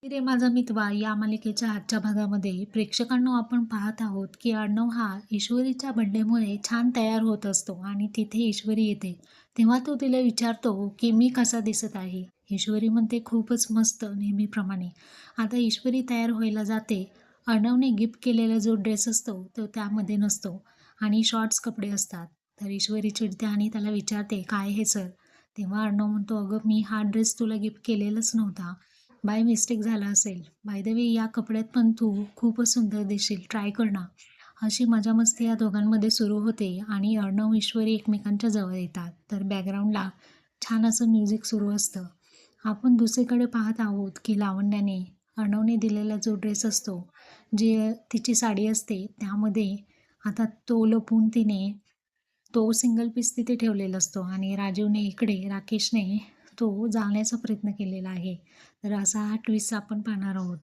रे माझा मितवा या मालिकेच्या आजच्या भागामध्ये प्रेक्षकांनो आपण पाहत आहोत की अर्णव हा ईश्वरीच्या बड्डेमुळे छान तयार होत असतो आणि तिथे ईश्वरी येते. तेव्हा तो तिला विचारतो की मी कसा दिसत आहे. ईश्वरी म्हणते खूपच मस्त नेहमीप्रमाणे. आता ईश्वरी तयार व्हायला जाते. अर्णवने गिफ्ट केलेला जो ड्रेस असतो तो त्यामध्ये नसतो आणि शॉर्ट्स कपडे असतात. तर ईश्वरी चिडते आणि त्याला विचारते काय हे सर. तेव्हा अर्णव म्हणतो अगं मी हा ड्रेस तुला गिफ्ट केलेलाच नव्हता, बाय मिस्टेक झाला असेल. बाय द वे या कपड्यात पण तू खूपच सुंदर दिसशील, ट्राय कर ना. अशी मजा-मस्ती या दोघांमध्ये सुरू होते आणि अर्णव, ईश्वरी एकमेकांच्या जवळ येतात. तर बॅकग्राऊंडला छान असं म्युझिक सुरू असतं. आपण दुसरीकडे पाहत आहोत की लावण्याने अर्णवने दिलेला जो ड्रेस असतो, जी तिची साडी असते त्यामध्ये आता तो लपवून तिने तो सिंगल पीस तिथे ठेवलेला असतो आणि राजीवने इकडे राकेशने तो जाळण्याचा प्रयत्न केलेला आहे. तर असा हा ट्विस्ट आपण पाहणार आहोत.